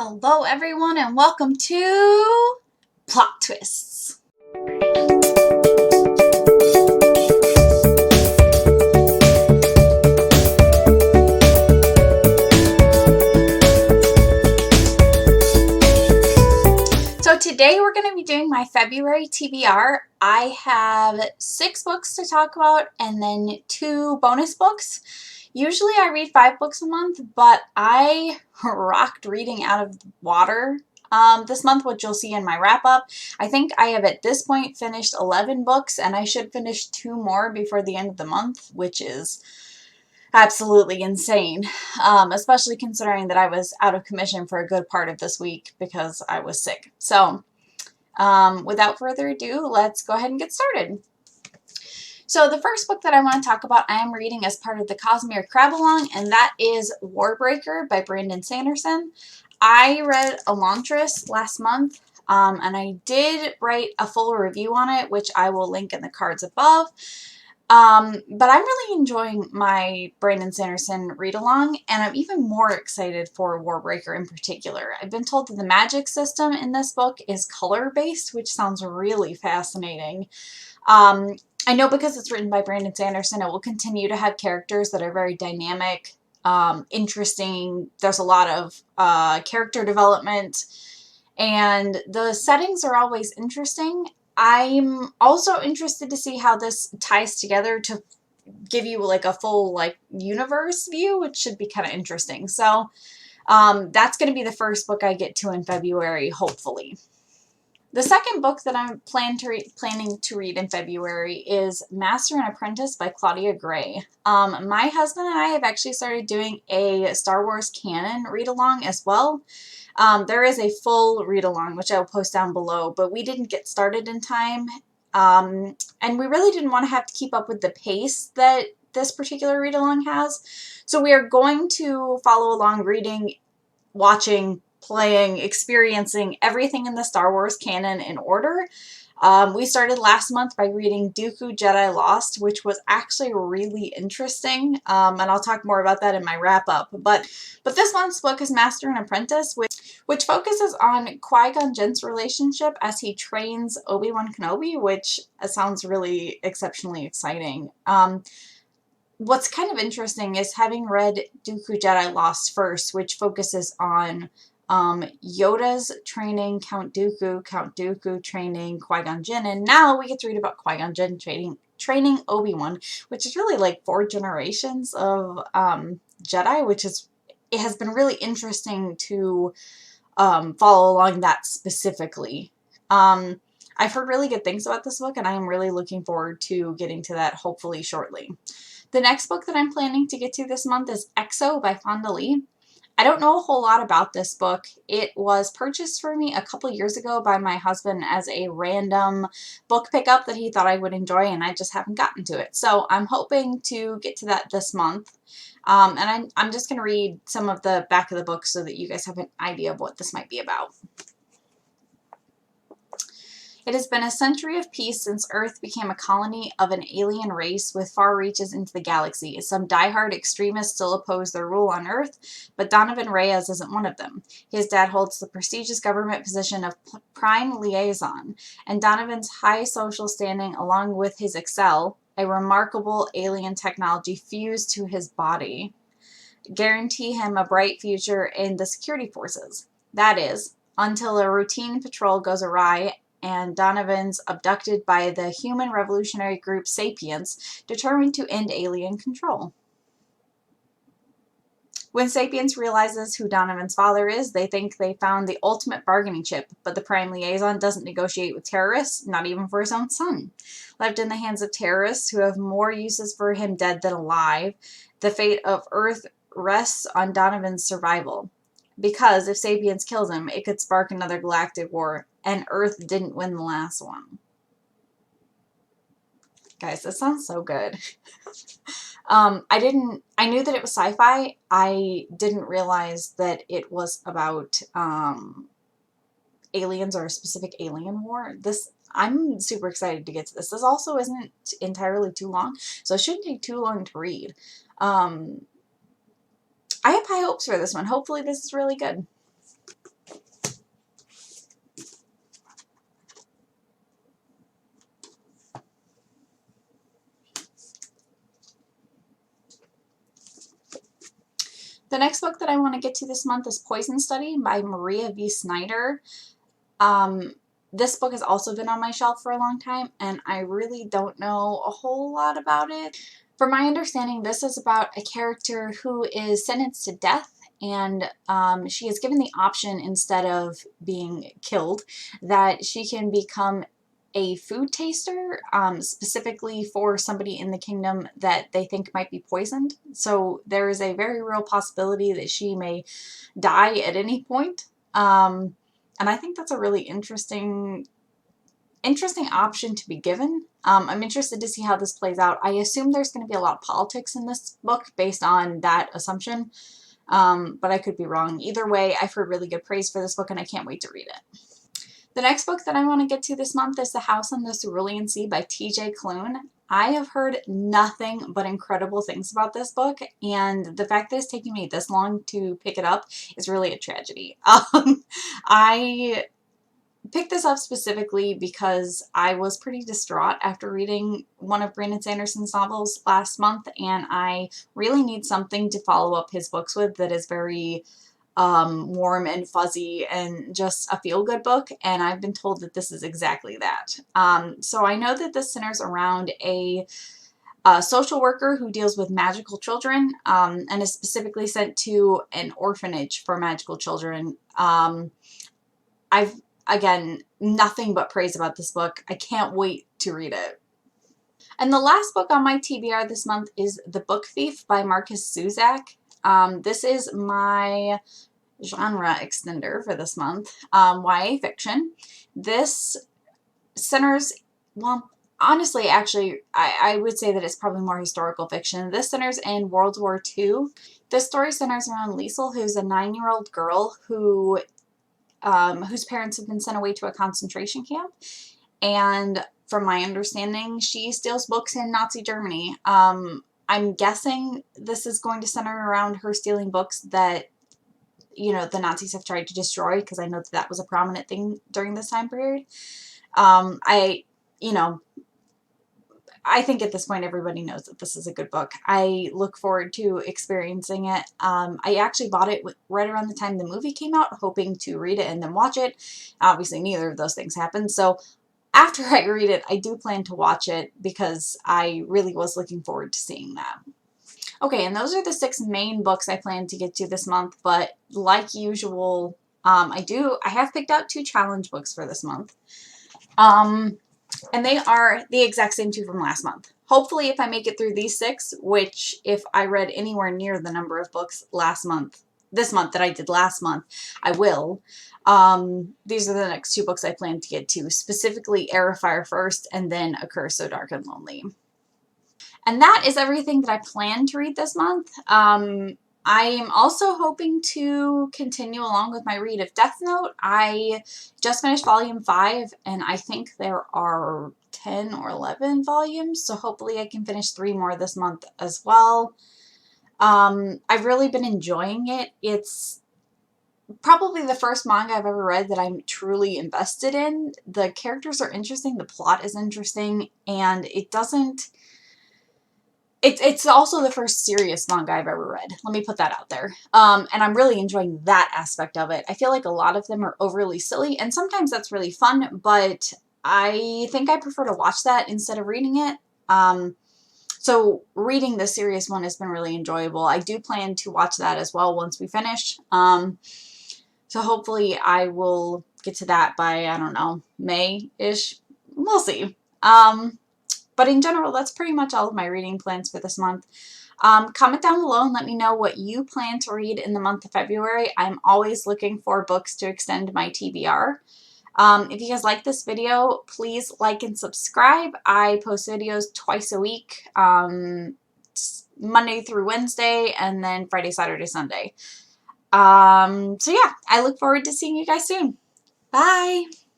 Hello everyone and welcome to Plot Twists. So today we're going to be doing my February TBR. I have 6 books to talk about and then 2 bonus books. Usually I read 5 books a month, but I rocked reading out of the water this month, which you'll see in my wrap-up. I think I have at this point finished 11 books, and I should finish 2 more before the end of the month, which is absolutely insane, especially considering that I was out of commission for a good part of this week because I was sick. So without further ado, let's go ahead and get started. So the first book that I want to talk about, I am reading as part of the Cosmere Crab-Along, and that is Warbreaker by Brandon Sanderson. I read Elantris last month, and I did write a full review on it, which I will link in the cards above. But I'm really enjoying my Brandon Sanderson read-along, and I'm even more excited for Warbreaker in particular. I've been told that the magic system in this book is color-based, which sounds really fascinating. I know because it's written by Brandon Sanderson, it will continue to have characters that are very dynamic, interesting. There's a lot of character development, and the settings are always interesting. I'm also interested to see how this ties together to give you like a full like universe view, which should be kind of interesting. So that's going to be the first book I get to in February, hopefully. The second book that I'm planning to read in February is Master and Apprentice by Claudia Gray. My husband and I have actually started doing a Star Wars canon read-along as well. There is a full read-along, which I will post down below, but we didn't get started in time. And we really didn't want to have to keep up with the pace that this particular read-along has. So we are going to follow along reading, watching, playing, experiencing everything in the Star Wars canon in order. We started last month by reading Dooku Jedi Lost, which was actually really interesting, and I'll talk more about that in my wrap-up. But this month's book is Master and Apprentice, which focuses on Qui-Gon Jinn's relationship as he trains Obi-Wan Kenobi, which sounds really exceptionally exciting. What's kind of interesting is having read Dooku Jedi Lost first, which focuses on Yoda's training Count Dooku training Qui-Gon Jinn, and now we get to read about Qui-Gon Jinn training Obi-Wan, which is really like 4 generations of Jedi, which is, it has been really interesting to follow along that specifically. I've heard really good things about this book, and I am really looking forward to getting to that hopefully shortly. The next book that I'm planning to get to this month is EXO by Fonda Lee. I don't know a whole lot about this book. It was purchased for me a couple years ago by my husband as a random book pickup that he thought I would enjoy, and I just haven't gotten to it. So I'm hoping to get to that this month. And I'm just going to read some of the back of the book so that you guys have an idea of what this might be about. It has been a century of peace since Earth became a colony of an alien race with far reaches into the galaxy. Some diehard extremists still oppose their rule on Earth, but Donovan Reyes isn't one of them. His dad holds the prestigious government position of Prime Liaison, and Donovan's high social standing, along with his Excel, a remarkable alien technology fused to his body, guarantee him a bright future in the security forces. That is, until a routine patrol goes awry and Donovan's abducted by the human revolutionary group Sapiens, determined to end alien control. When Sapiens realizes who Donovan's father is, they think they found the ultimate bargaining chip, but the Prime Liaison doesn't negotiate with terrorists, not even for his own son. Left in the hands of terrorists who have more uses for him dead than alive, the fate of Earth rests on Donovan's survival. Because if Sapiens kills him, it could spark another galactic war, and Earth didn't win the last one. Guys, this sounds so good. I knew that it was sci-fi. I didn't realize that it was about aliens or a specific alien war. I'm super excited to get to this. This also isn't entirely too long, so it shouldn't take too long to read. I have high hopes for this one. Hopefully this is really good. The next book that I want to get to this month is Poison Study by Maria V. Snyder. This book has also been on my shelf for a long time, and I really don't know a whole lot about it. From my understanding, this is about a character who is sentenced to death, and she is given the option, instead of being killed, that she can become a food taster, specifically for somebody in the kingdom that they think might be poisoned. So there is a very real possibility that she may die at any point. And I think that's a really interesting option to be given. I'm interested to see how this plays out. I assume there's going to be a lot of politics in this book based on that assumption, but I could be wrong. Either way, I've heard really good praise for this book, and I can't wait to read it. The next book that I want to get to this month is The House on the Cerulean Sea by TJ Klune. I have heard nothing but incredible things about this book, and the fact that it's taking me this long to pick it up is really a tragedy. I picked this up specifically because I was pretty distraught after reading one of Brandon Sanderson's novels last month, and I really need something to follow up his books with that is very warm and fuzzy and just a feel-good book, and I've been told that this is exactly that. So I know that this centers around a social worker who deals with magical children, and is specifically sent to an orphanage for magical children. Again, nothing but praise about this book. I can't wait to read it. And the last book on my TBR this month is The Book Thief by Markus Zusak. This is my genre extender for this month, YA fiction. This centers, well, honestly, actually, I would say that it's probably more historical fiction. This centers in World War II. This story centers around Liesel, who's a 9-year-old girl who whose parents have been sent away to a concentration camp. And from my understanding, she steals books in Nazi Germany. I'm guessing this is going to center around her stealing books that, you know, the Nazis have tried to destroy, because I know that that was a prominent thing during this time period. I think at this point everybody knows that this is a good book. I look forward to experiencing it. I actually bought it right around the time the movie came out, hoping to read it and then watch it. Obviously, neither of those things happened. So after I read it, I do plan to watch it because I really was looking forward to seeing that. Okay, and those are the 6 main books I plan to get to this month, but like usual, I have picked out 2 challenge books for this month. And they are the exact same 2 from last month. Hopefully, if I make it through these 6, which if I read anywhere near the number of books this month that I did last month, I will. These are the next 2 books I plan to get to, specifically Air of Fire first, and then A Curse So Dark and Lonely. And that is everything that I plan to read this month. I am also hoping to continue along with my read of Death Note. I just finished volume 5, and I think there are 10 or 11 volumes, so hopefully I can finish 3 more this month as well. I've really been enjoying it. It's probably the first manga I've ever read that I'm truly invested in. The characters are interesting, the plot is interesting, and it's also the first serious manga I've ever read. Let me put that out there. And I'm really enjoying that aspect of it. I feel like a lot of them are overly silly, and sometimes that's really fun, but I think I prefer to watch that instead of reading it. So reading the serious one has been really enjoyable. I do plan to watch that as well once we finish. So hopefully I will get to that by, I don't know, May-ish. We'll see. But in general, that's pretty much all of my reading plans for this month. Comment down below and let me know what you plan to read in the month of February. I'm always looking for books to extend my TBR. If you guys like this video, please like and subscribe. I post videos twice a week, Monday through Wednesday, and then Friday, Saturday, Sunday. So yeah, I look forward to seeing you guys soon. Bye!